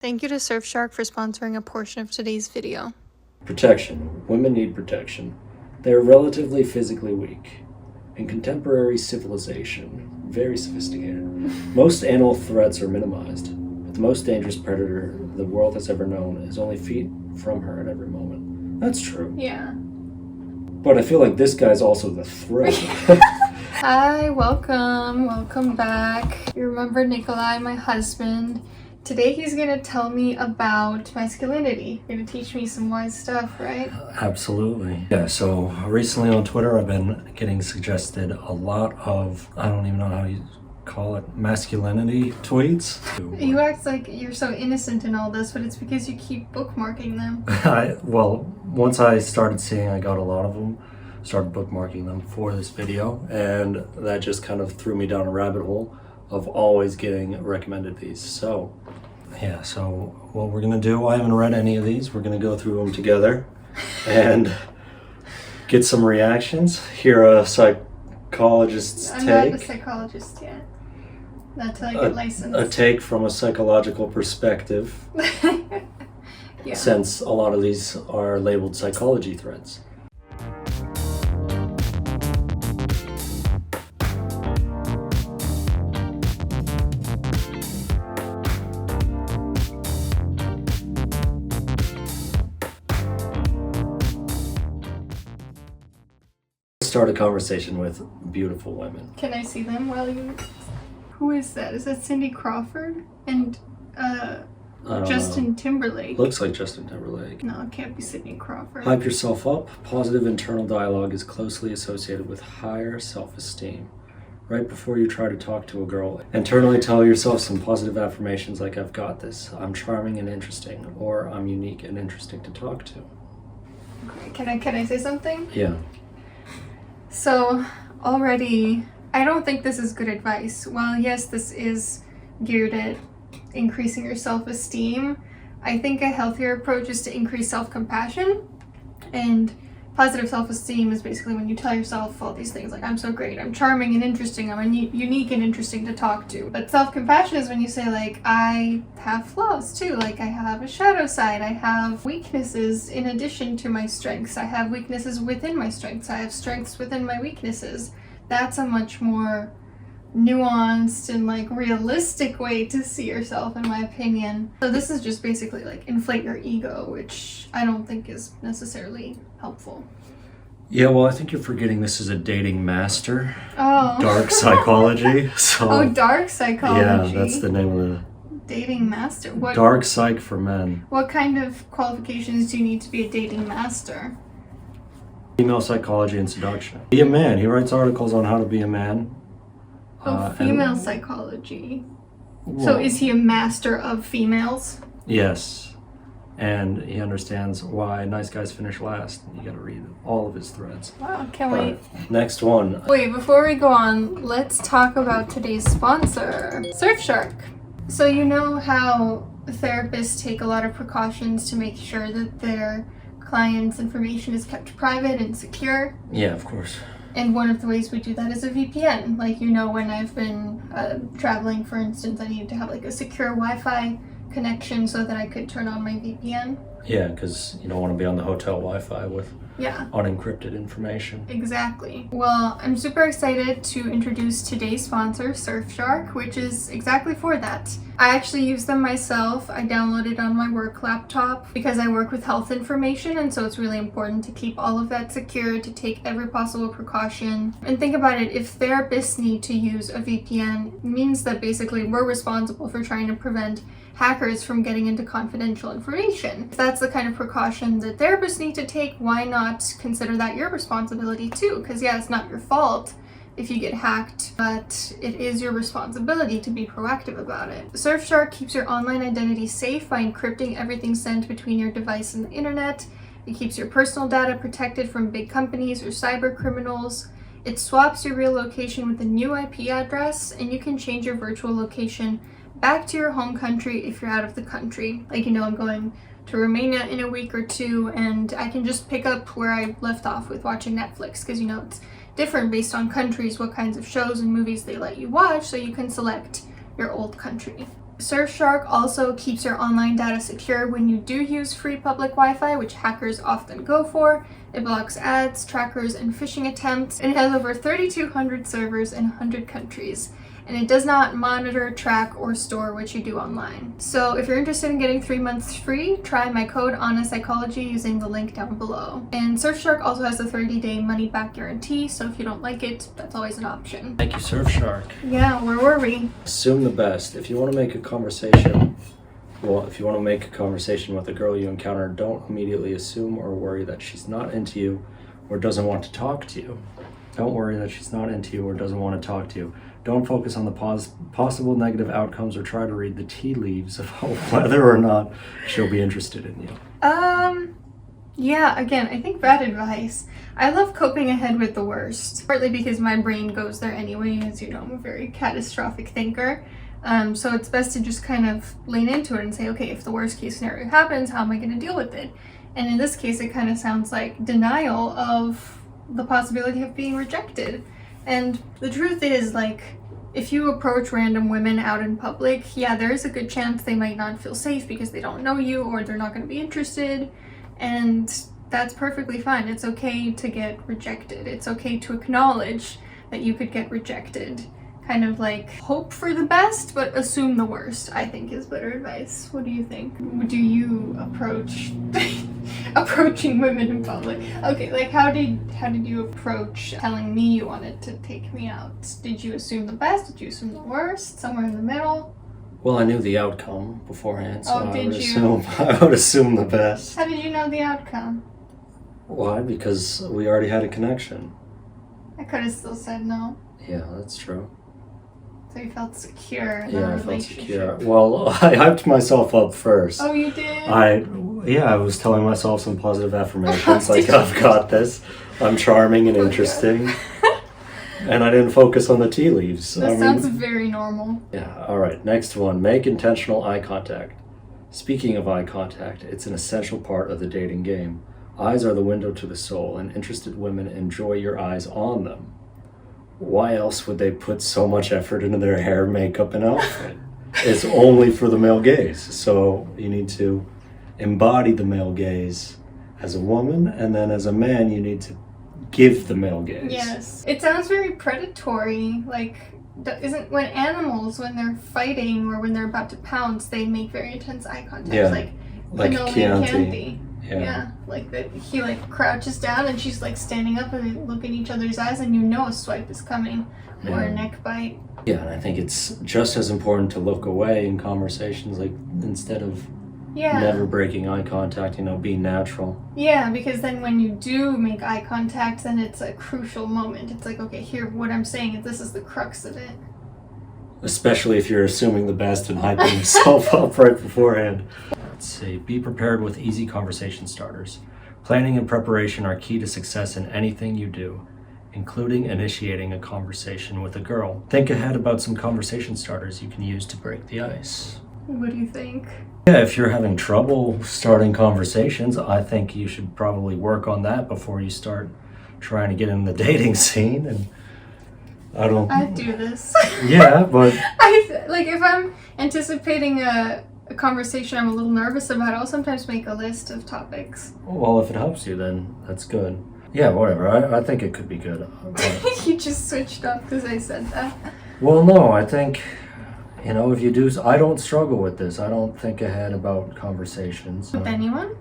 Thank you to Surfshark for sponsoring a portion of today's video. Protection. Women need protection. They are relatively physically weak. In contemporary civilization, very sophisticated, most animal threats are minimized, but the most dangerous predator the world has ever known is only feet from her at every moment. That's true. Yeah. But I feel like this guy's also the threat. Hi, welcome back. You remember Nikolai, my husband. Today he's gonna tell me about masculinity. You're gonna teach me some wise stuff, right? Absolutely. Yeah, so recently on Twitter I've been getting suggested a lot of, I don't even know how you call it, masculinity tweets. You act like you're so innocent in all this, but it's because you keep bookmarking them. Once I started seeing I got a lot of them, started bookmarking them for this video, and that just kind of threw me down a rabbit hole of always getting recommended these. So what we're gonna do, I haven't read any of these, we're gonna go through them together and get some reactions, hear a psychologist's take. I'm not a psychologist yet. Not till I get licensed. A take from a psychological perspective. Yeah. Since a lot of these are labeled psychology threads. Start a conversation with beautiful women. Can I see them while you... Who is that? Is that Cindy Crawford? And Justin Timberlake? Looks like Justin Timberlake. No, it can't be Cindy Crawford. Hype yourself up. Positive internal dialogue is closely associated with higher self-esteem. Right before you try to talk to a girl, internally tell yourself some positive affirmations like, I've got this, I'm charming and interesting, or I'm unique and interesting to talk to. Okay, can I say something? Yeah. So, already, I don't think this is good advice. While yes, this is geared at increasing your self-esteem, I think a healthier approach is to increase self-compassion. And positive self-esteem is basically when you tell yourself all these things like, I'm so great, I'm charming and interesting, I'm unique and interesting to talk to. But self-compassion is when you say like, I have flaws too, like I have a shadow side, I have weaknesses in addition to my strengths, I have weaknesses within my strengths, I have strengths within my weaknesses. That's a much more nuanced and like realistic way to see yourself, in my opinion. So this is just basically like inflate your ego, which I don't think is necessarily helpful. Yeah, well, I think you're forgetting this is a dating master. Oh. Dark psychology. So oh, dark psychology. Yeah, that's the name of the dating master. What dark psych for men. What kind of qualifications do you need to be a dating master? Female psychology and seduction. Be a man. He writes articles on how to be a man. Female psychology. Well, so is he a master of females? Yes. And he understands why nice guys finish last. You gotta read all of his threads. Wow, can't wait. Next one. Wait, before we go on, let's talk about today's sponsor, Surfshark. So you know how therapists take a lot of precautions to make sure that their clients' information is kept private and secure? Yeah, of course. And one of the ways we do that is a VPN. Like, you know, when I've been traveling, for instance, I needed to have like a secure Wi-Fi connection so that I could turn on my VPN. Yeah, because you don't want to be on the hotel Wi-Fi with unencrypted information. Exactly. Well, I'm super excited to introduce today's sponsor, Surfshark, which is exactly for that. I actually use them myself. I downloaded on my work laptop because I work with health information, and so it's really important to keep all of that secure, to take every possible precaution. And think about it, if therapists need to use a VPN, it means that basically we're responsible for trying to prevent hackers from getting into confidential information. If that's the kind of precaution that therapists need to take, why not consider that your responsibility too? Because yeah, it's not your fault if you get hacked, but it is your responsibility to be proactive about it. Surfshark keeps your online identity safe by encrypting everything sent between your device and the internet. It keeps your personal data protected from big companies or cyber criminals. It swaps your real location with a new IP address, and you can change your virtual location back to your home country if you're out of the country. Like, you know, I'm going to Romania in a week or two, and I can just pick up where I left off with watching Netflix, because, you know, it's different based on countries, what kinds of shows and movies they let you watch, so you can select your old country. Surfshark also keeps your online data secure when you do use free public Wi-Fi, which hackers often go for. It blocks ads, trackers, and phishing attempts, and it has over 3,200 servers in 100 countries. And it does not monitor, track, or store what you do online. So if you're interested in getting 3 months free, try my code HonestPsychology using the link down below. And Surfshark also has a 30-day money-back guarantee, so if you don't like it, that's always an option. Thank you, Surfshark. Yeah, where were we? Assume the best. If you want to make a conversation with a girl you encounter, don't immediately assume or worry that she's not into you or doesn't want to talk to you. Don't worry that she's not into you or doesn't want to talk to you. Don't focus on the possible negative outcomes or try to read the tea leaves of whether or not she'll be interested in you. Yeah, again, I think bad advice. I love coping ahead with the worst, partly because my brain goes there anyway. As you know, I'm a very catastrophic thinker. So it's best to just kind of lean into it and say, okay, if the worst case scenario happens, how am I going to deal with it? And in this case, it kind of sounds like denial of the possibility of being rejected. And the truth is, like, if you approach random women out in public, yeah, there is a good chance they might not feel safe because they don't know you or they're not going to be interested. And that's perfectly fine. It's okay to get rejected. It's okay to acknowledge that you could get rejected. Kind of like hope for the best, but assume the worst, I think is better advice. What do you think? Do you approach approaching women in public? Okay, like how did you approach telling me you wanted to take me out? Did you assume the best? Did you assume the worst? Somewhere in the middle? Well, I knew the outcome beforehand, so Oh, I would you? assume the best. How did you know the outcome? Why? Because we already had a connection. I could have still said no. Yeah, that's true. So you felt secure in Yeah, the I felt relationship. secure. Well, I hyped myself up first. Oh, you did? I was telling myself some positive affirmations, like, I've got this. I'm charming and interesting. And I didn't focus on the tea leaves. That sounds very normal. Yeah, all right. Next one, make intentional eye contact. Speaking of eye contact, it's an essential part of the dating game. Eyes are the window to the soul, and interested women enjoy your eyes on them. Why else would they put so much effort into their hair, makeup, and outfit? It's only for the male gaze. So you need to embody the male gaze as a woman, and then as a man, you need to give the male gaze. Yes. It sounds very predatory. Like, isn't when animals, when they're fighting or when they're about to pounce, they make very intense eye contact. Yeah, Like Chianti. and Candy. Yeah. Like that he like crouches down and she's like standing up and they look in each other's eyes and you know a swipe is coming or a neck bite. Yeah, and I think it's just as important to look away in conversations, like instead of never breaking eye contact, be natural. Yeah, because then when you do make eye contact, then it's a crucial moment. It's like, okay, here, what I'm saying is this is the crux of it. Especially if you're assuming the best and hyping yourself up right beforehand. Let's see, be prepared with easy conversation starters. Planning and preparation are key to success in anything you do, including initiating a conversation with a girl. Think ahead about some conversation starters you can use to break the ice. What do you think? Yeah, if you're having trouble starting conversations, I think you should probably work on that before you start trying to get in the dating scene. And I do this. Yeah, but if I'm anticipating a conversation I'm a little nervous about, I'll sometimes make a list of topics. Well, if it helps you, then that's good. Yeah, whatever. I think it could be good. You just switched up because I said that. Well, no, I think, if you do, I don't struggle with this. I don't think ahead about conversations. With anyone?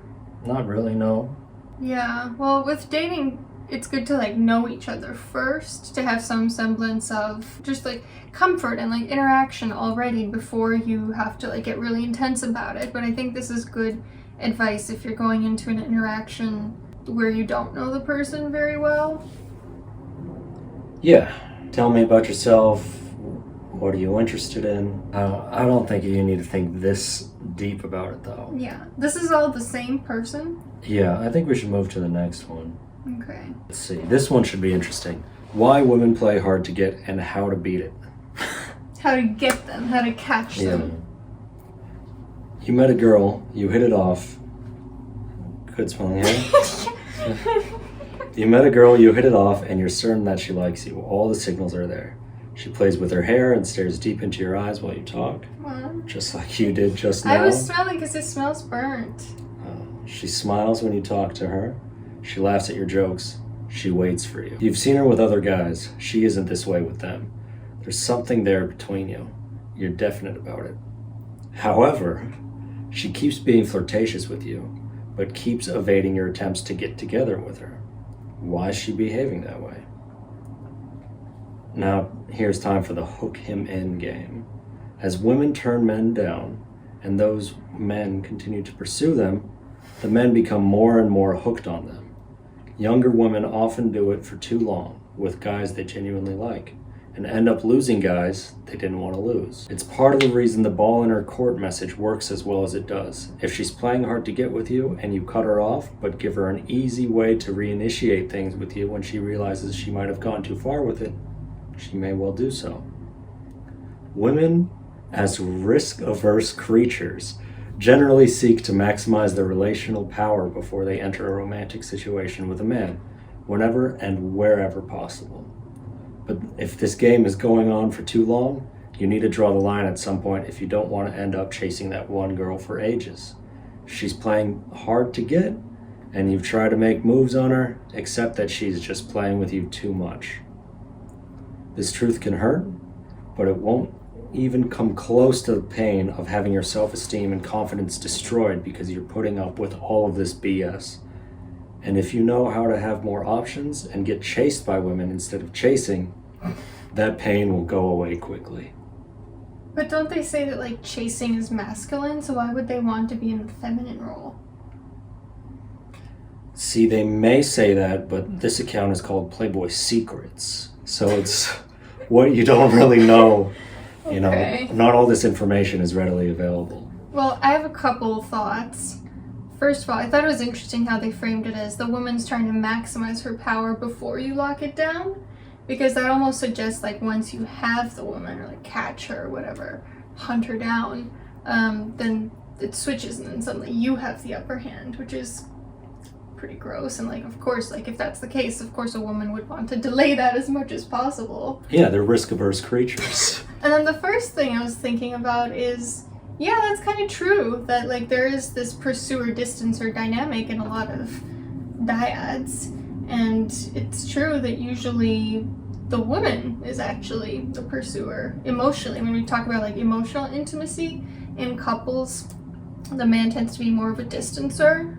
Not really, no. Yeah, well, with dating, it's good to know each other first, to have some semblance of just comfort and interaction already before you have to get really intense about it. But I think this is good advice if you're going into an interaction where you don't know the person very well. Yeah, tell me about yourself. What are you interested in? I don't think you need to think this deep about it, though. Yeah, this is all the same person. Yeah, I think we should move to the next one. Okay. Let's see, this one should be interesting. Why women play hard to get and how to beat it. How to get them, how to catch them. You met a girl, you hit it off. Good spelling, yeah? You met a girl, you hit it off, and you're certain that she likes you. All the signals are there. She plays with her hair and stares deep into your eyes while you talk, What? just like you did just now. I was smelling because it smells burnt. She smiles when you talk to her. She laughs at your jokes. She waits for you. You've seen her with other guys. She isn't this way with them. There's something there between you. You're definite about it. However, she keeps being flirtatious with you, but keeps evading your attempts to get together with her. Why is she behaving that way? Now, here's time for the hook him in game. As women turn men down, and those men continue to pursue them, the men become more and more hooked on them. Younger women often do it for too long with guys they genuinely like, and end up losing guys they didn't want to lose. It's part of the reason the ball in her court message works as well as it does. If she's playing hard to get with you and you cut her off, but give her an easy way to reinitiate things with you when she realizes she might have gone too far with it, she may well do so. Women, as risk-averse creatures, generally seek to maximize their relational power before they enter a romantic situation with a man, whenever and wherever possible. But if this game is going on for too long, you need to draw the line at some point if you don't want to end up chasing that one girl for ages. If she's playing hard to get, and you've tried to make moves on her, accept that she's just playing with you too much. This truth can hurt, but it won't even come close to the pain of having your self-esteem and confidence destroyed because you're putting up with all of this BS. And if you know how to have more options and get chased by women instead of chasing, that pain will go away quickly. But don't they say that like chasing is masculine, so why would they want to be in the feminine role? See, they may say that, but this account is called Playboy Secrets. So it's what you don't really know. You know, Okay. not all this information is readily available. Well, I have a couple thoughts. First of all, I thought it was interesting how they framed it as the woman's trying to maximize her power before you lock it down, because that almost suggests like once you have the woman or like catch her or whatever, hunt her down, then it switches and then suddenly you have the upper hand, which is pretty gross. And like, of course, like if that's the case, of course a woman would want to delay that as much as possible. Yeah, they're risk-averse creatures. And then the first thing I was thinking about is, yeah, that's kind of true, that like there is this pursuer-distancer dynamic in a lot of dyads, and it's true that usually the woman is actually the pursuer emotionally. When we talk about like emotional intimacy in couples, the man tends to be more of a distancer,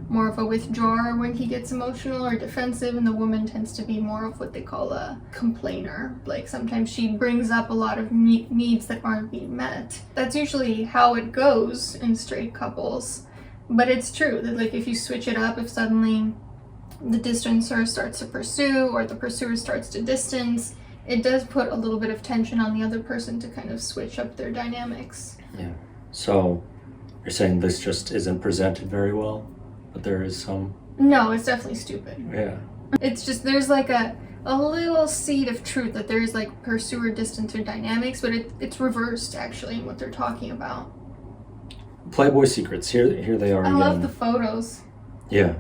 more of a withdrawer when he gets emotional or defensive, and the woman tends to be more of what they call a complainer. Like sometimes she brings up a lot of needs that aren't being met. That's usually how it goes in straight couples. But it's true that like if you switch it up, if suddenly the distancer starts to pursue or the pursuer starts to distance, it does put a little bit of tension on the other person to kind of switch up their dynamics. Yeah. So you're saying this just isn't presented very well? But there is some... No, it's definitely stupid. Yeah. It's just, there's like a little seed of truth that there's like pursuer-distancer dynamics, but it's reversed actually in what they're talking about. Playboy Secrets, here they are I again. love the photos. Yeah.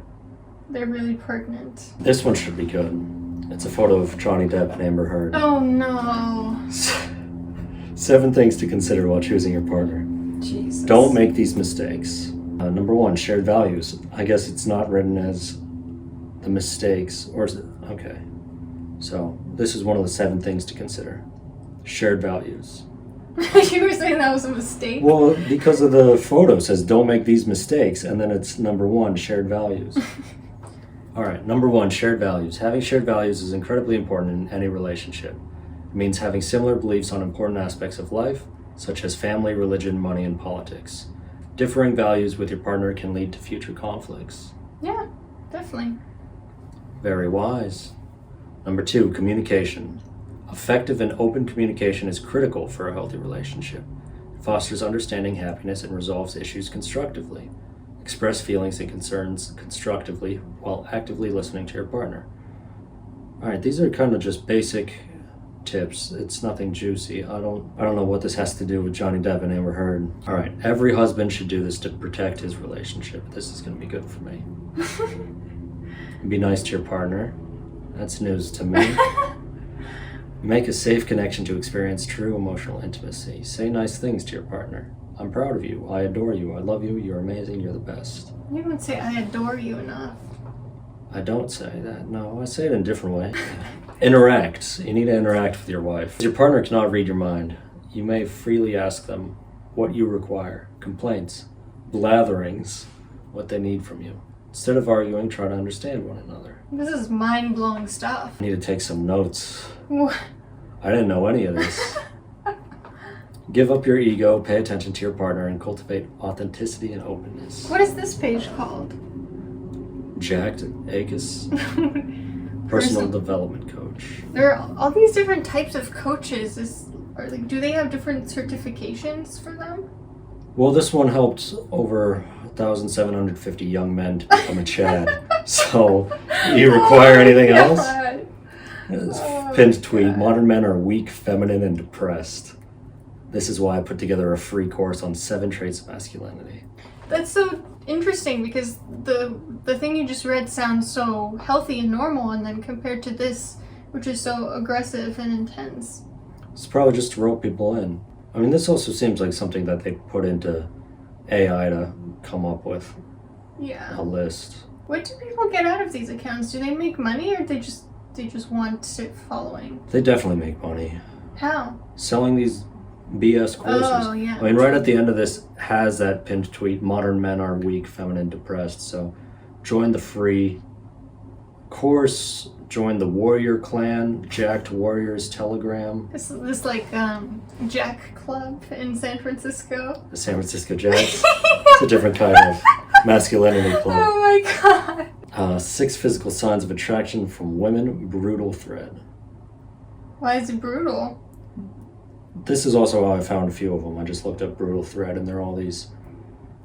They're really pertinent. This one should be good. It's a photo of Johnny Depp and Amber Heard. Oh no. 7 things to consider while choosing your partner. Jesus. Don't make these mistakes. Number 1, shared values. I guess it's not written as the mistakes, or is it? Okay. So this is one of the 7 things to consider. Shared values. You were saying that was a mistake? Well, because of the photo says don't make these mistakes, and then it's number 1, shared values. All right, number 1, shared values. Having shared values is incredibly important in any relationship. It means having similar beliefs on important aspects of life, such as family, religion, money, and politics. Differing values with your partner can lead to future conflicts. Yeah, definitely. Very wise. Number 2, communication. Effective and open communication is critical for a healthy relationship. It fosters understanding, happiness, and resolves issues constructively. Express feelings and concerns constructively while actively listening to your partner. All right, these are kind of just basic tips. It's nothing juicy. I don't know what this has to do with Johnny Depp and Amber Heard. All right, every husband should do this to protect his relationship. This is going to be good for me. Be nice to your partner. That's news to me. Make a safe connection to experience true emotional intimacy. Say nice things to your partner. I'm proud of you. I adore you. I love you. You're amazing. You're the best. You don't say I adore you enough. I don't say that. No, I say it in a different way. Interact. You need to interact with your wife. Your partner cannot read your mind. You may freely ask them what you require. Complaints. Blatherings. What they need from you. Instead of arguing, try to understand one another. This is mind-blowing stuff. I need to take some notes. What? I didn't know any of this. Give up your ego, pay attention to your partner, and cultivate authenticity and openness. What is this page called? Jacked Agus, personal development coach. There are all these different types of coaches. Do they have different certifications for them? Well, this one helped over 1,750 young men to become a Chad. So, you require anything else? Pinned tweet, modern men are weak, feminine, and depressed. This is why I put together a free course on 7 traits of masculinity. That's so interesting because the thing you just read sounds so healthy and normal, and then compared to this, which is so aggressive and intense. It's probably just to rope people in. I mean, this also seems like something that they put into AI to come up with a list. What do people get out of these accounts? Do they make money, or they just want it following? They definitely make money. How? Selling these BS courses. Oh, yeah. I mean, right at the end of this has that pinned tweet, modern men are weak, feminine, depressed. So join the free course, join the Warrior Clan, Jacked Warriors Telegram. This like Jack Club in San Francisco. The San Francisco Jacks. It's a different kind of masculinity club. Oh my god. 6 physical signs of attraction from women, brutal thread. Why is it brutal? This is also how I found a few of them. I just looked up brutal thread and there are all these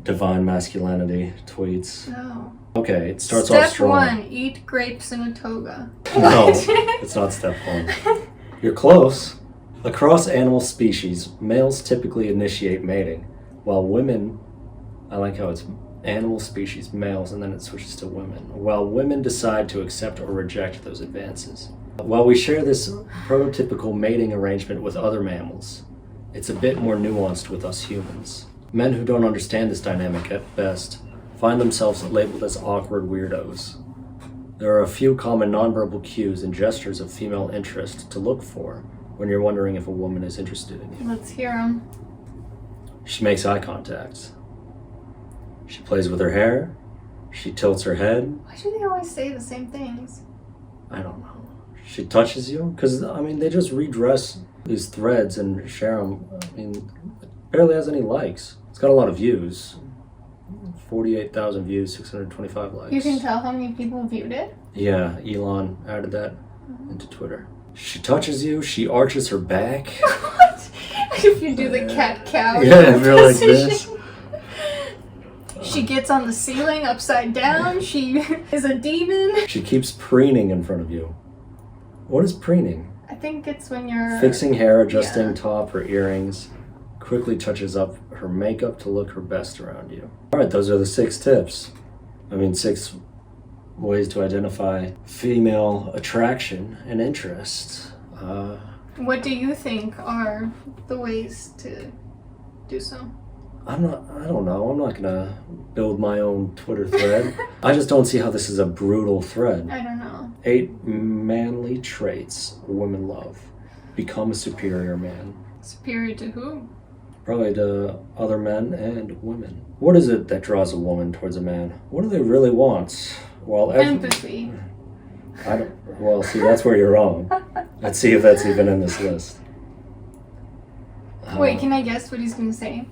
divine masculinity tweets. No. Okay, it starts off strong. Step 1, eat grapes in a toga. No, it's not step 1. You're close. Across animal species, males typically initiate mating, while women, I like how it's animal species, males, and then it switches to women, while women decide to accept or reject those advances. While we share this prototypical mating arrangement with other mammals, it's a bit more nuanced with us humans. Men who don't understand this dynamic at best find themselves labeled as awkward weirdos. There are a few common nonverbal cues and gestures of female interest to look for when you're wondering if a woman is interested in you. Let's hear them. She makes eye contact. She plays with her hair. She tilts her head. Why do they always say the same things? I don't know. She touches you? Because, I mean, they just redress these threads and share them. I mean, it barely has any likes. It's got a lot of views. 48,000 views, 625 likes. You can tell how many people viewed it? Yeah, Elon added that into Twitter. She touches you. She arches her back. What? If you do the cat-cow Yeah, if you're like this. She gets on the ceiling upside down. She is a demon. She keeps preening in front of you. What is preening? I think it's when you're... Fixing hair, adjusting top or earrings. Quickly touches up her makeup to look her best around you. Alright, those are the 6 tips. 6 ways to identify female attraction and interest. What do you think are the ways to do so? I don't know. I'm not gonna build my own Twitter thread. I just don't see how this is a brutal thread. I don't know. 8 manly traits women love. Become a superior man. Superior to who? Probably to other men and women. What is it that draws a woman towards a man? What do they really want? Well, empathy. Well, see, that's where you're wrong. Let's see if that's even in this list. Wait, can I guess what he's going to say?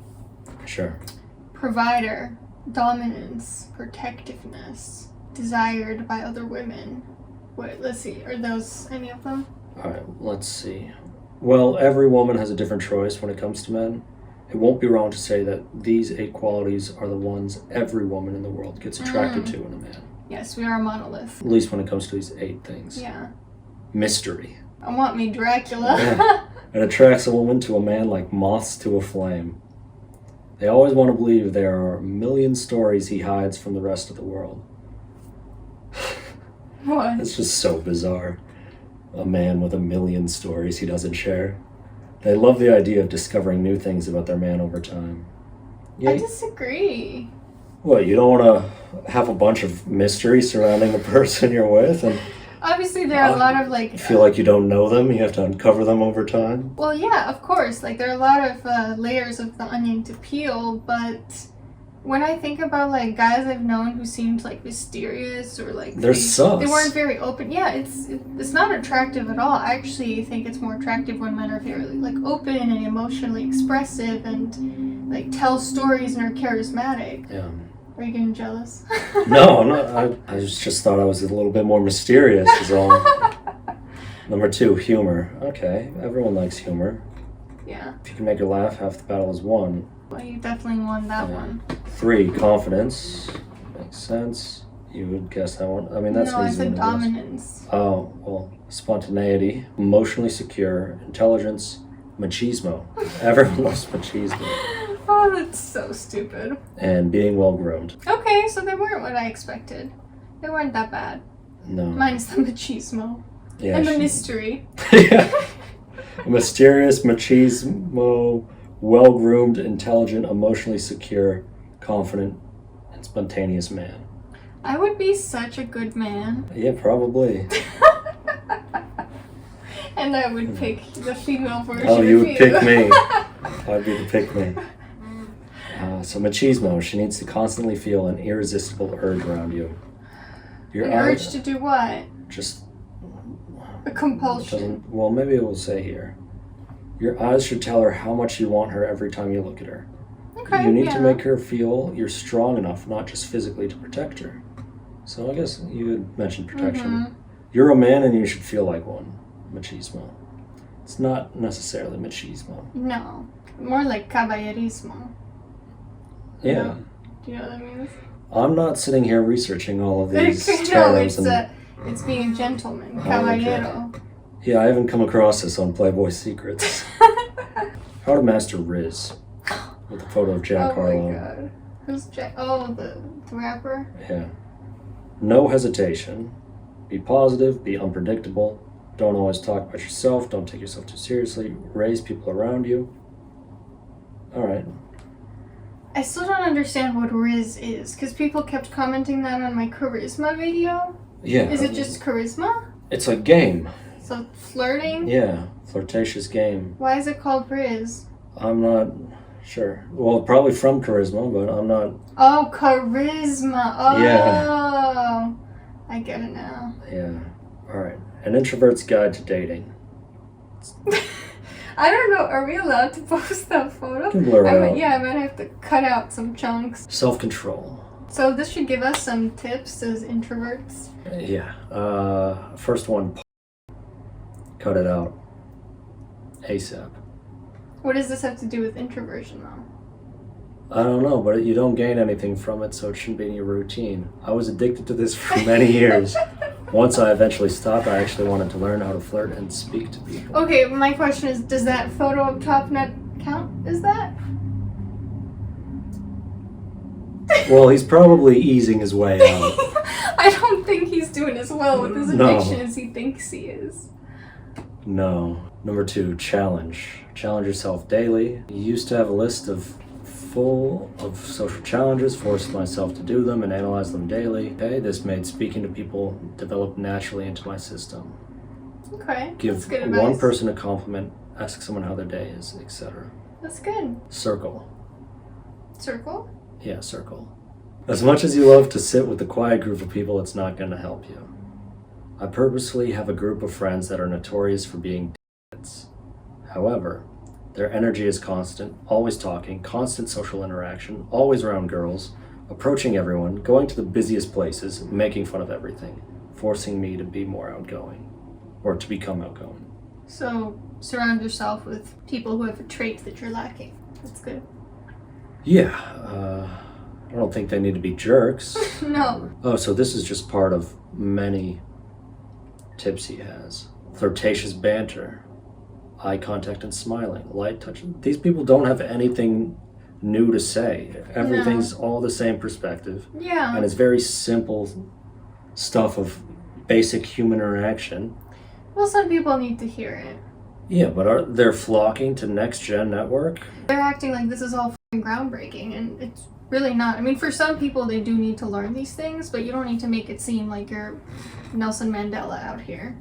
Sure. Provider, dominance, protectiveness, desired by other women. Wait, let's see. Are those any of them? All right, let's see. Well, every woman has a different choice when it comes to men. It won't be wrong to say that these 8 qualities are the ones every woman in the world gets attracted to in a man. Yes, we are a monolith. At least when it comes to these 8 things. Yeah. Mystery. I want me Dracula. Yeah. It attracts a woman to a man like moths to a flame. They always want to believe there are a million stories he hides from the rest of the world. What? It's just so bizarre. a man with a million stories he doesn't share. They love the idea of discovering new things about their man over time. Yeah. I disagree. What, you don't want to have a bunch of mystery surrounding the person you're with? And obviously, there are a lot of like... feel like you don't know them, you have to uncover them over time? Well, yeah, of course. Like, there are a lot of layers of the onion to peel, but when I think about, like, guys I've known who seemed, like, mysterious or, like... They're sus. They weren't very open. Yeah, it's not attractive at all. I actually think it's more attractive when men are very, like, open and emotionally expressive and, like, tell stories and are charismatic. Yeah. Are you getting jealous? No, I'm not. I just thought I was a little bit more mysterious is all. Number 2, humor. Okay, everyone likes humor. Yeah. If you can make her laugh, half the battle is won. Well, you definitely won that one. 3, confidence. Makes sense. You would guess that one. I mean, that's no, an I easy said one to guess. dominance. Oh, well, spontaneity, emotionally secure, intelligence, machismo. Everyone loves machismo. Oh, that's so stupid. And being well groomed. Okay, so they weren't what I expected. They weren't that bad. No. Minus the machismo. Yeah, And the mystery. Yeah. Mysterious, machismo, well groomed, intelligent, emotionally secure, confident, and spontaneous man. I would be such a good man. Yeah, probably. And I would pick the female version Oh, you of would pick me. I'd be the pick me. So machismo, she needs to constantly feel an irresistible urge around you. Your An urge to do what? just A compulsion. well, maybe it will say here. Your eyes should tell her how much you want her every time you look at her. Okay, You need yeah. to make her feel you're strong enough, not just physically, to protect her. So I guess you had mentioned protection. Mm-hmm. You're a man and you should feel like one. Machismo. It's not necessarily machismo. No. More like caballerismo. Yeah. No. Do you know what that means? I'm not sitting here researching all of these No, terms. it's being a gentleman. Oh, Caballero. Yeah, I haven't come across this on Playboy Secrets. How to master Riz. With a photo of Jack Oh Harlow. my god. Who's Jack? Oh, the rapper? Yeah. No hesitation. Be positive, be unpredictable. Don't always talk about yourself. Don't take yourself too seriously. Raise people around you. Alright. I still don't understand what Riz is, because people kept commenting that on my charisma video. Yeah. Is it just charisma? It's a game. So flirting? Yeah. Flirtatious game. Why is it called Riz? I'm not sure. Well, probably from charisma, but I'm not. Oh, charisma. Oh. Yeah. I get it now. Yeah. Alright. An introvert's guide to dating. I don't know. Are we allowed to post that photo? You can blur it out. Yeah, I might have to cut out some chunks. Self-control. So this should give us some tips as introverts. Yeah. First one. Cut it out. ASAP. What does this have to do with introversion, though? I don't know, but you don't gain anything from it, so it shouldn't be in your routine. I was addicted to this for many years. Once I eventually stopped, I actually wanted to learn how to flirt and speak to people. Okay, my question is, does that photo up top not count? Is that? Well, he's probably easing his way out. I don't think he's doing as well with his No. addiction as he thinks he is. No. Number 2, challenge. Challenge yourself daily. You used to have a list full of social challenges, forced myself to do them and analyze them daily. Okay, this made speaking to people develop naturally into my system. Okay, Give that's good one advice. person a compliment, ask someone how their day is, etc. That's good. Circle. Circle? Yeah, circle. As much as you love to sit with a quiet group of people, it's not going to help you. I purposefully have a group of friends that are notorious for being d***s. However, their energy is constant, always talking, constant social interaction, always around girls, approaching everyone, going to the busiest places, making fun of everything, forcing me to be more outgoing, or to become outgoing. So, surround yourself with people who have a trait that you're lacking. That's good. Yeah, I don't think they need to be jerks. No. Oh, so this is just part of many tips he has. Flirtatious banter, eye contact and smiling, light touch. These people don't have anything new to say. Everything's all the same perspective. Yeah. And it's very simple stuff of basic human interaction. Well, some people need to hear it. Yeah, but they're flocking to Next Gen Network? They're acting like this is all f***ing groundbreaking, and it's really not. I mean, for some people, they do need to learn these things, but you don't need to make it seem like you're Nelson Mandela out here.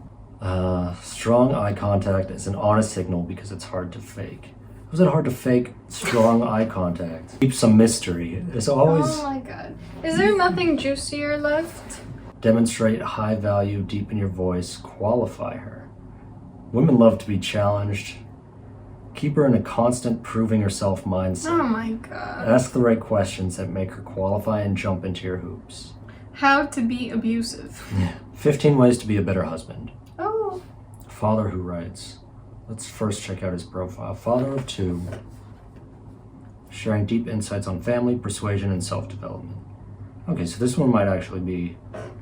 Strong eye contact is an honest signal because it's hard to fake. Was it hard to fake strong eye contact? Keep some mystery. It's always... Oh my god. Is there nothing juicier left? Demonstrate high value, deepen your voice, qualify her. Women love to be challenged. Keep her in a constant proving herself mindset. Oh my god. Ask the right questions that make her qualify and jump into your hoops. How to be abusive. 15 ways to be a better husband. Oh. Father who writes. Let's first check out his profile. Father of 2. Sharing deep insights on family, persuasion, and self-development. Okay, so this one might actually be...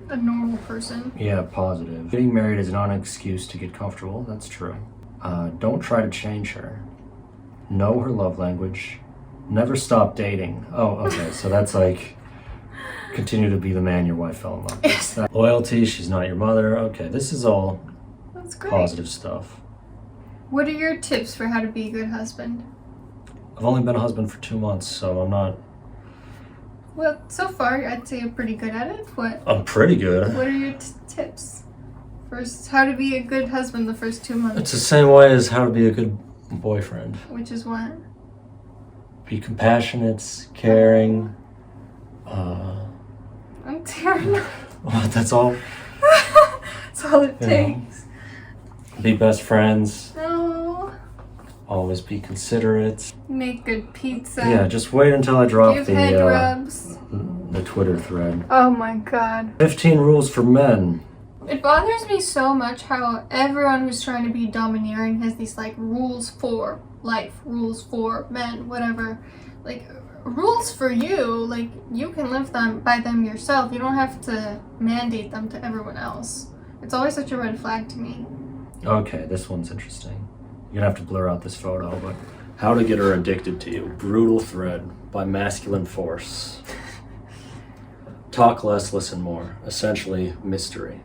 a normal person. Yeah, positive. Getting married is not an excuse to get comfortable. That's true. Don't try to change her. Know her love language. Never stop dating. Oh, okay, so that's like... continue to be the man your wife fell in love with. Loyalty, she's not your mother. Okay, this is all That's great. positive stuff. What are your tips for how to be a good husband? I've only been a husband for 2 months, so I'm not... Well, so far, I'd say you're pretty good at it. I'm pretty good. What are your tips? First, how to be a good husband the first 2 months. It's the same way as how to be a good boyfriend. Which is what? Be compassionate, caring. I'm tearing up. What? That's all? That's all it You know. takes. Be best friends. No. Always be considerate. Make good pizza. Yeah, just wait until I drop Give head rubs. the Twitter thread. Oh my god. 15 rules for men. It bothers me so much how everyone who's trying to be domineering has these like rules for life, rules for men, whatever. Like rules for you, like you can live by them yourself. You don't have to mandate them to everyone else. It's always such a red flag to me. Okay, this one's interesting. You're gonna have to blur out this photo, but How to Get Her Addicted to You. Brutal thread by Masculine Force. Talk less, listen more. Essentially, mystery.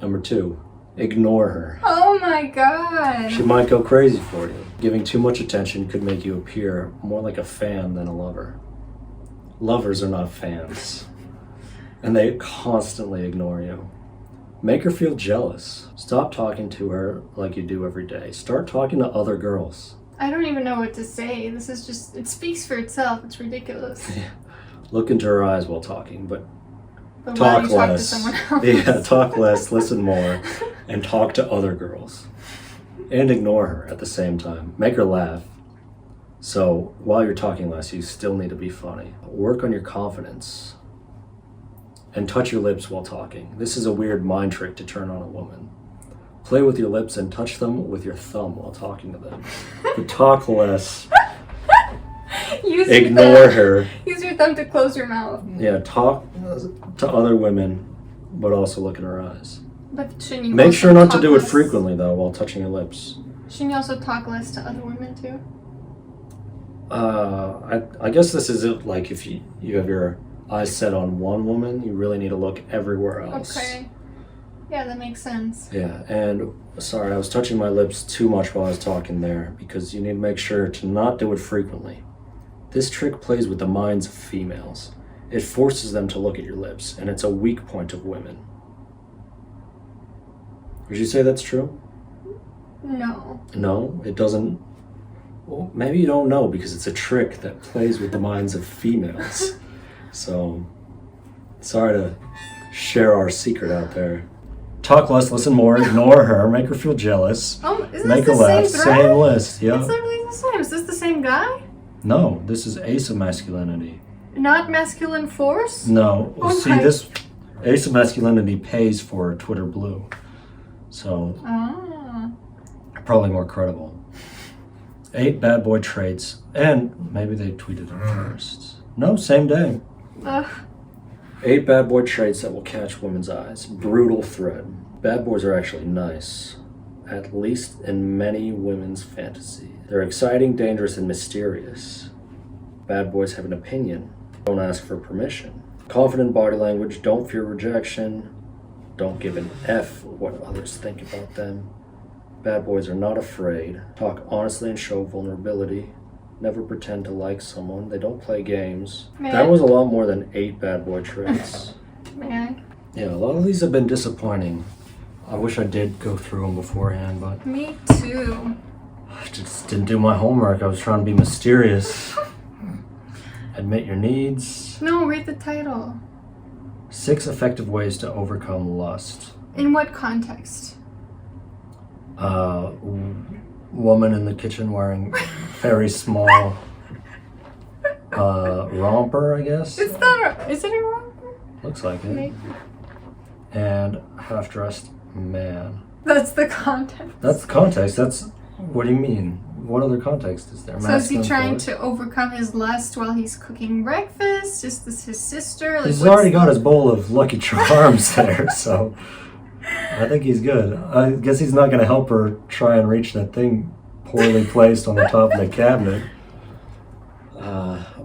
Number 2, ignore her. Oh my god. She might go crazy for you. Giving too much attention could make you appear more like a fan than a lover. Lovers are not fans. And they constantly ignore you. Make her feel jealous. Stop talking to her like you do every day. Start talking to other girls. I don't even know what to say. This is just, it speaks for itself. It's ridiculous. Look into her eyes while talking, but But why talk don't you talk to less. someone else? Yeah, talk less, listen more, and talk to other girls. And ignore her at the same time. Make her laugh. So while you're talking less, you still need to be funny. Work on your confidence. And touch your lips while talking. This is a weird mind trick to turn on a woman. Play with your lips and touch them with your thumb while talking to them. But talk less. Ignore her. Use your thumb to close your mouth. Yeah, talk to other women, but also look in her eyes. But shouldn't you Make also sure not to talk do it less? frequently, though, while touching your lips. Shouldn't you also talk less to other women too? I guess this is it. Like if you have your eyes set on one woman, you really need to look everywhere else. Okay. Yeah, that makes sense. Yeah, and sorry, I was touching my lips too much while I was talking there, because you need to make sure to not do it frequently. This trick plays with the minds of females. It forces them to look at your lips, and it's a weak point of women. Would you say that's true? No. No, it doesn't. Well, maybe you don't know because it's a trick that plays with the minds of females. So, sorry to share our secret out there. Talk less, listen more, ignore her, make her feel jealous, Oh, isn't make her this the laugh. same thread? Same list, yeah. It's literally the same. Is this the same guy? No, this is Ace of Masculinity. Not Masculine Force? No, Oh see, my- this Ace of Masculinity pays for Twitter Blue. So, Ah. probably more credible. 8 bad boy traits, and maybe they tweeted it first. No, same day. Ugh. 8 bad boy traits that will catch women's eyes. Brutal thread. Bad boys are actually nice, at least in many women's fantasy. They're exciting, dangerous, and mysterious. Bad boys have an opinion. Don't ask for permission. Confident body language. Don't fear rejection. don't give an F what others think about them. Bad boys are not afraid. Talk honestly and show vulnerability. Never pretend to like someone. They don't play games. That was a lot more than 8 bad boy traits. Man. Yeah, a lot of these have been disappointing. I wish I did go through them beforehand, but Me too. I just didn't do my homework. I was trying to be mysterious. Admit your needs. No, read the title. 6 effective ways to overcome lust. In what context? Woman in the kitchen wearing very small romper, I guess. Is it a romper? Looks like it. Maybe. And half-dressed man. That's the context. That's the context. What do you mean? What other context is there? So is he trying to overcome his lust while he's cooking breakfast? Is this his sister? Like, he's already got his bowl of Lucky Charms there, so I think he's good. I guess he's not going to help her try and reach that thing poorly placed on the top of the cabinet.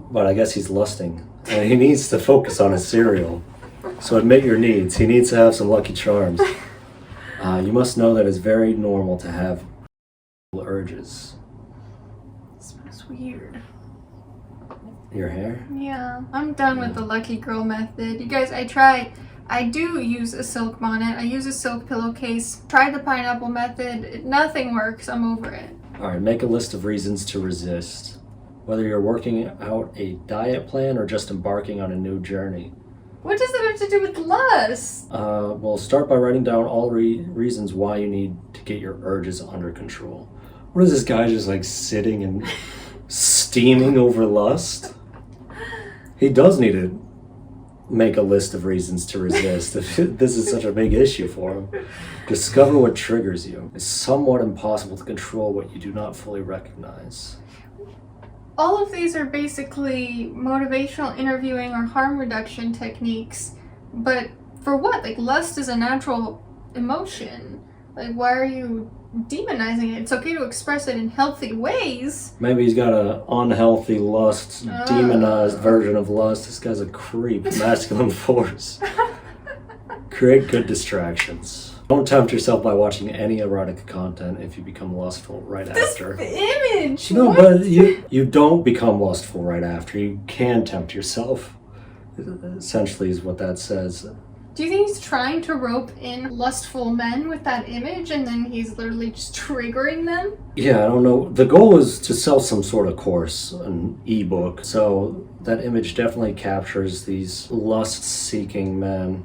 But I guess he's lusting. And he needs to focus on his cereal. So admit your needs. He needs to have some Lucky Charms. You must know that it's very normal to have urges. It smells weird. Your hair? Yeah, I'm done with the lucky girl method. You guys, I do use a silk bonnet. I use a silk pillowcase. Tried the pineapple method. Nothing works. I'm over it. All right, make a list of reasons to resist. Whether you're working out a diet plan or just embarking on a new journey. What does that have to do with lust? Well, start by writing down all reasons why you need to get your urges under control. What is this guy just like sitting and steaming over lust? He does need to make a list of reasons to resist if this is such a big issue for him. Discover what triggers you. It's somewhat impossible to control what you do not fully recognize. All of these are basically motivational interviewing or harm reduction techniques, but for what? Like, lust is a natural emotion. Like, why are you demonizing it? It's okay to express it in healthy ways. Maybe he's got an unhealthy lust, demonized version of lust. This guy's a creep, masculine force. Create good distractions. Don't tempt yourself by watching any erotic content if you become lustful right after. This image! No, what? but you don't become lustful right after. You can tempt yourself. Essentially is what that says. Do you think he's trying to rope in lustful men with that image and then he's literally just triggering them? Yeah, I don't know. The goal is to sell some sort of course, an ebook. So that image definitely captures these lust-seeking men.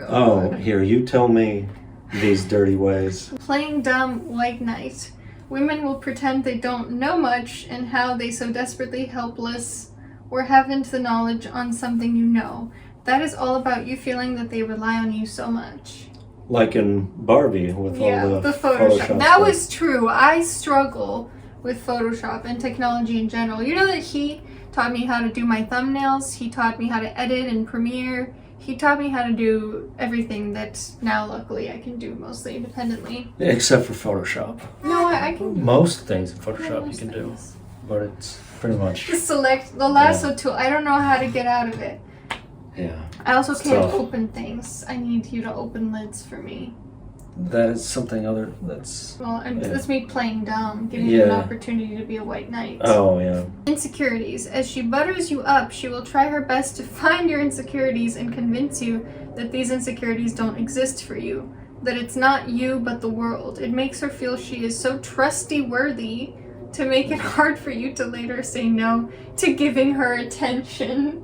Oh, here, you tell me these dirty ways. Playing dumb white knight. Women will pretend they don't know much and how they so desperately helpless or haven't the knowledge on something you know. That is all about you feeling that they rely on you so much. Like in Barbie with all the Photoshop That stuff. was true. I struggle with Photoshop and technology in general. You know that he taught me how to do my thumbnails. He taught me how to edit in Premiere. He taught me how to do everything that now luckily I can do mostly independently. Except for Photoshop. No, I can. Most things in Photoshop you most can do. things. But it's pretty much... The lasso tool. I don't know how to get out of it. Yeah. I also can't tough. open things. I need you to open lids for me. That is something other... That's... Well, Yeah. that's me playing dumb, giving you an Yeah. opportunity to be a white knight. Oh, yeah. Insecurities. As she butters you up, she will try her best to find your insecurities and convince you that these insecurities don't exist for you. That it's not you, but the world. It makes her feel she is so trusty-worthy to make it hard for you to later say no to giving her attention.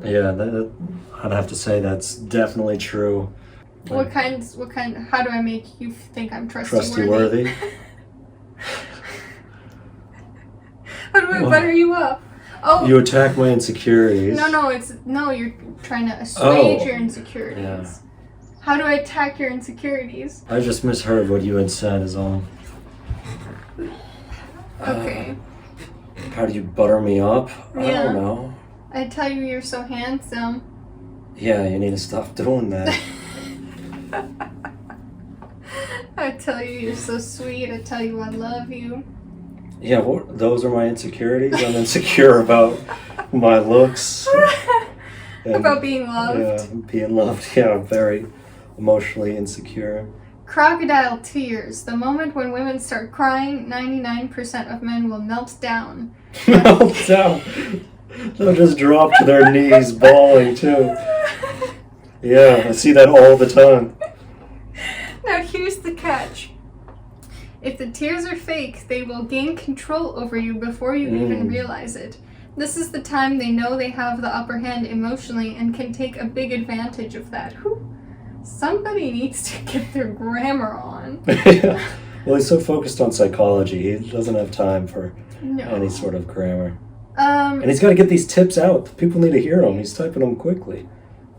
Yeah, I'd have to say that's definitely true. What kind, how do I make you think I'm Trustworthy. How do I butter you up? Oh, You attack my insecurities. no, you're trying to assuage your insecurities. Yeah. How do I attack your insecurities? I just misheard what you had said is all. Okay. How do you butter me up? I Yeah. don't know. I tell you you're so handsome. Yeah, you need to stop doing that. I tell you you're so sweet. I tell you I love you. Yeah, those are my insecurities. I'm insecure about my looks. And, About being loved. yeah, being loved. Yeah, I'm very emotionally insecure. Crocodile tears. The moment when women start crying, 99% of men will melt down. Melt down. They'll just drop to their knees bawling too. Yeah, I see that all the time. Now here's the catch. If the tears are fake, they will gain control over you before you even realize it. This is the time they know they have the upper hand emotionally and can take a big advantage of that. Whew. Somebody needs to get their grammar on. Yeah. Well, he's so focused on psychology, he doesn't have time for any sort of grammar. And he's got to get these tips out. People need to hear them. He's typing them quickly.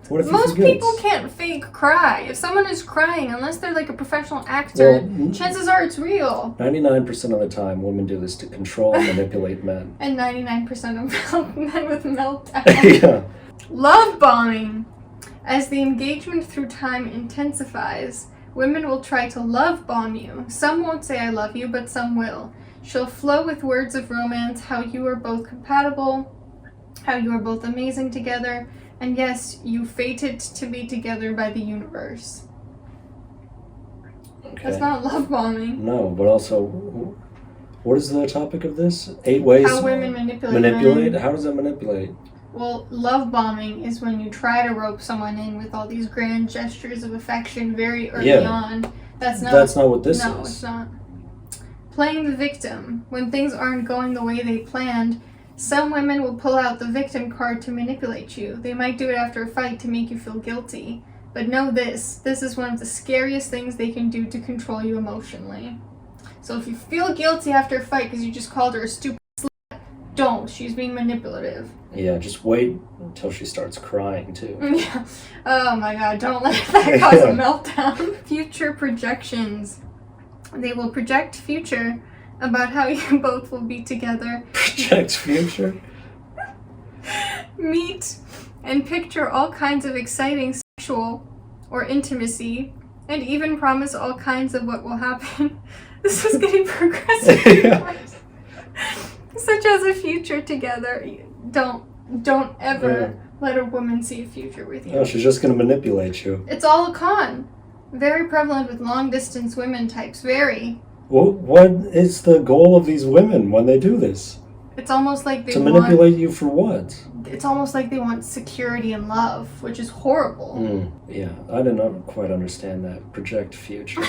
What if he most forgets? people can't fake cry. If someone is crying, unless they're like a professional actor, chances are it's real. 99% of the time, women do this to control and manipulate men. And 99% of men with meltdown. Yeah. Love bombing. As the engagement through time intensifies, women will try to love bomb you. Some won't say I love you, but some will. She'll flow with words of romance, how you are both compatible, how you are both amazing together, and yes, you fated to be together by the universe. Okay. That's not love bombing. No, but also, what is the topic of this? 8 ways How women manipulate men. How does that manipulate? Well, love bombing is when you try to rope someone in with all these grand gestures of affection very early on. That's not what this is. No, it's not. Playing the victim. When things aren't going the way they planned, some women will pull out the victim card to manipulate you. They might do it after a fight to make you feel guilty. But know this is one of the scariest things they can do to control you emotionally. So if you feel guilty after a fight because you just called her a stupid slut, don't. She's being manipulative. Yeah, just wait until she starts crying too. Yeah. Oh my god, don't let that cause a meltdown. Future projections. They will project future about how you both will be together. Project future? Meet and picture all kinds of exciting sexual or intimacy, and even promise all kinds of what will happen. This is getting progressive. Yeah. Such as a future together. Don't ever let a woman see a future with you. No, she's just going to manipulate you. It's all a con. Very prevalent with long-distance women types. Very. Well, what is the goal of these women when they do this? It's almost like they to manipulate you for what? It's almost like they want security and love, which is horrible. Yeah, I did not quite understand that. Project future.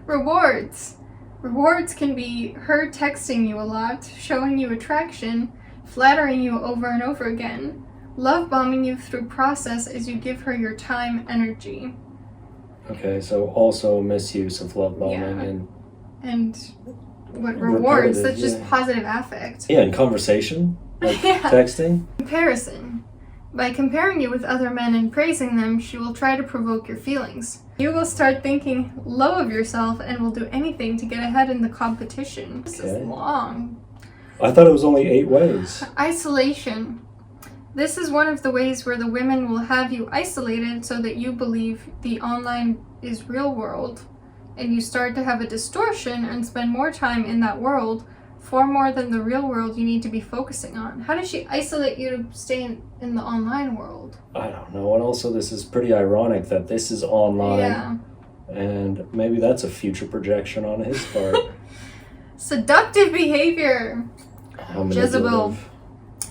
Rewards. Rewards can be her texting you a lot, showing you attraction, flattering you over and over again, love bombing you through process as you give her your time, energy. Okay, so also misuse of love bombing and what rewards? That's just positive affect. Yeah, and conversation, like texting. Comparison. By comparing you with other men and praising them, she will try to provoke your feelings. You will start thinking low of yourself and will do anything to get ahead in the competition. This is long. I thought it was only 8 ways. Isolation. This is one of the ways where the women will have you isolated so that you believe the online is real world, and you start to have a distortion and spend more time in that world, far more than the real world you need to be focusing on. How does she isolate you to stay in the online world? I don't know. And also this is pretty ironic that this is online. Yeah. And maybe that's a future projection on his part. Seductive behavior. Jezebel.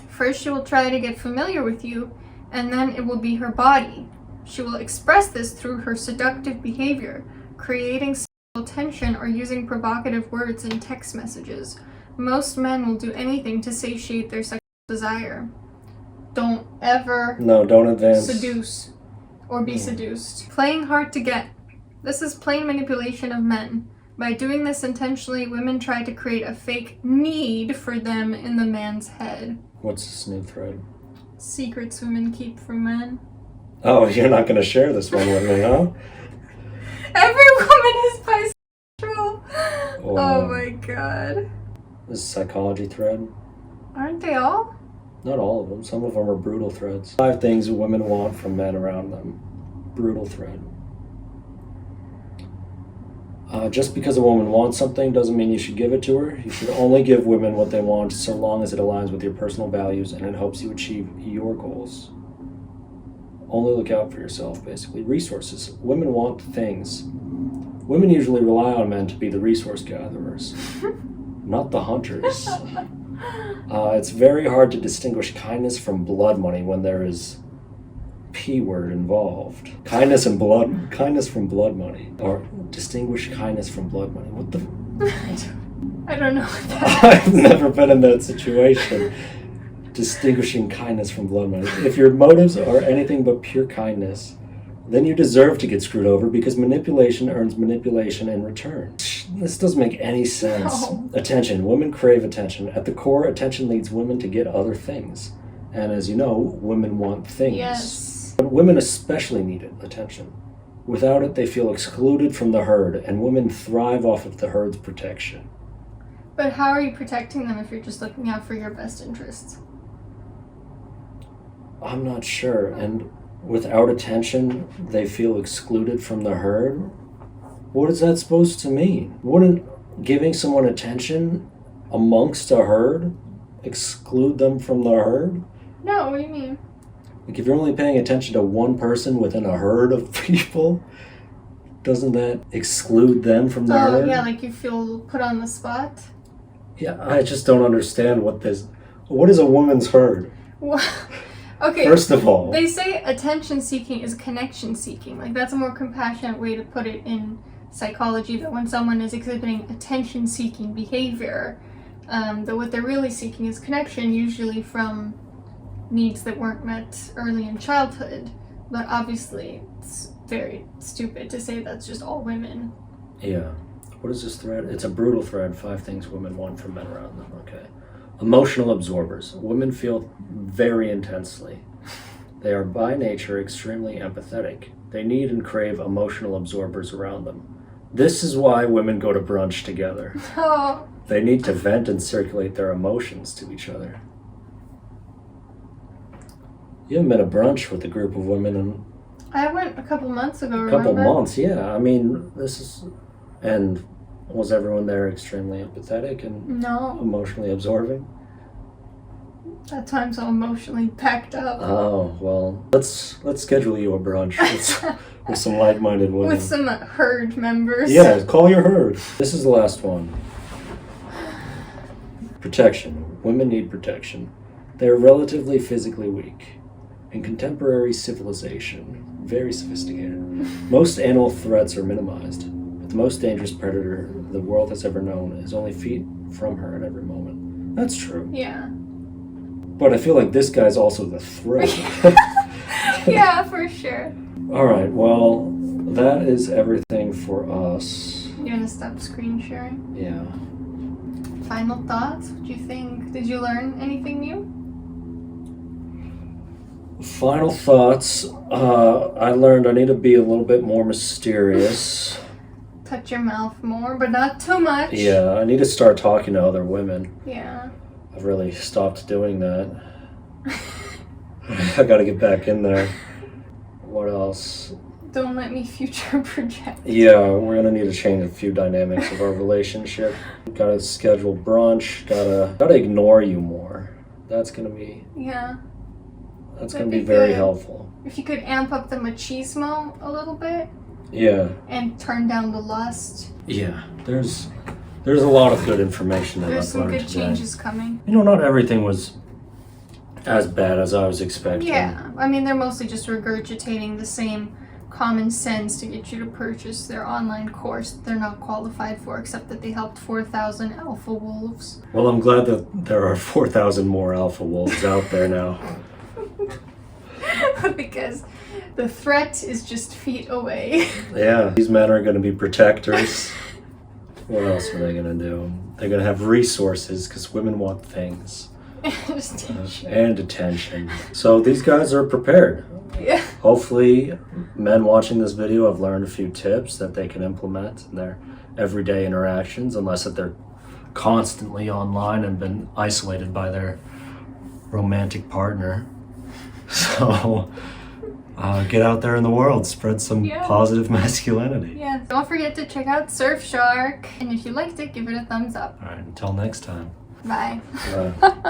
First, she will try to get familiar with you, and then it will be her body. She will express this through her seductive behavior, creating sexual tension or using provocative words in text messages. Most men will do anything to satiate their sexual desire. Don't ever don't advance. Seduce or be seduced. Playing hard to get. This is plain manipulation of men. By doing this intentionally, women try to create a fake need for them in the man's head. What's this new thread? Secrets women keep from men. Oh, you're not going to share this one with me, huh? Every woman is bisexual. Oh my god. This is a psychology thread. Aren't they all? Not all of them. Some of them are brutal threads. 5 things women want from men around them. Brutal thread. Just because a woman wants something doesn't mean you should give it to her. You should only give women what they want so long as it aligns with your personal values and it helps you achieve your goals. Only look out for yourself, basically. Resources. Women want things. Women usually rely on men to be the resource gatherers, not the hunters. It's very hard to distinguish kindness from blood money when there is P word involved. Kindness from blood money. Or distinguish kindness from blood money. What the? I don't know what that I've never been in that situation. Distinguishing kindness from blood money. If your motives are anything but pure kindness, then you deserve to get screwed over because manipulation earns manipulation in return. This doesn't make any sense. No. Attention. Women crave attention. At the core, attention leads women to get other things. And as you know, women want things. Yes. But women especially need attention. Without it, they feel excluded from the herd, and women thrive off of the herd's protection. But how are you protecting them if you're just looking out for your best interests? I'm not sure. And without attention, they feel excluded from the herd? What is that supposed to mean? Wouldn't giving someone attention amongst a herd exclude them from the herd? No, what do you mean? Like, if you're only paying attention to one person within a herd of people, doesn't that exclude them from the herd? Oh, yeah, like you feel put on the spot? Yeah, I just don't understand what is a woman's herd? Well, okay. First of all, They say attention seeking is connection seeking. Like, that's a more compassionate way to put it in psychology, that when someone is exhibiting attention seeking behavior, that what they're really seeking is connection, usually from needs that weren't met early in childhood. But obviously, it's very stupid to say that's just all women. yeah. What is this thread? It's a brutal thread. 5 things women want from men around them. Okay. Emotional absorbers. Women feel very intensely. They are by nature extremely empathetic. They need and crave emotional absorbers around them. This is why women go to brunch together. Oh, They need to vent and circulate their emotions to each other. You haven't been at brunch with a group of women in I went a couple months ago, a couple remember? months, yeah. I mean, and was everyone there extremely empathetic and No, emotionally absorbing? that time so emotionally packed up. Oh, well, let's schedule you a brunch with some like-minded women. With some herd members. Yeah, call your herd. This is the last one. Protection. Women need protection. They are relatively physically weak. In contemporary civilization, very sophisticated, most animal threats are minimized. But the most dangerous predator the world has ever known is only feet from her at every moment. That's true. Yeah. But I feel like this guy's also the threat. Yeah, for sure. Alright, well, that is everything for us. You want to stop screen sharing? Yeah. Final thoughts? What do you think? Did you learn anything new? Final thoughts. I learned I need to be a little bit more mysterious. Touch your mouth more, but not too much. Yeah, I need to start talking to other women. Yeah. I've really stopped doing that. I gotta get back in there. What else? Don't let me future project. Yeah, we're gonna need to change a few dynamics of our relationship. Gotta schedule brunch. Gotta ignore you more. That's gonna be Yeah. That'd be very good. helpful. If you could amp up the machismo a little bit Yeah. and turn down the lust, Yeah. There's a lot of good information that there's I've some learned good today. changes coming. You know, not everything was as bad as I was expecting. Yeah. I mean, they're mostly just regurgitating the same common sense to get you to purchase their online course that they're not qualified for, except that they helped 4,000 alpha wolves. Well, I'm glad that there are 4,000 more alpha wolves out there now. Because the threat is just feet away. Yeah, these men are going to be protectors. What else are they going to do? They're going to have resources because women want things. Just And attention. So these guys are prepared. yeah. Hopefully, men watching this video have learned a few tips that they can implement in their everyday interactions, unless that they're constantly online and been isolated by their romantic partner. So, get out there in the world, spread some positive masculinity. Yeah. Don't forget to check out Surfshark. And if you liked it, give it a thumbs up. All right, until next time. Bye. Bye.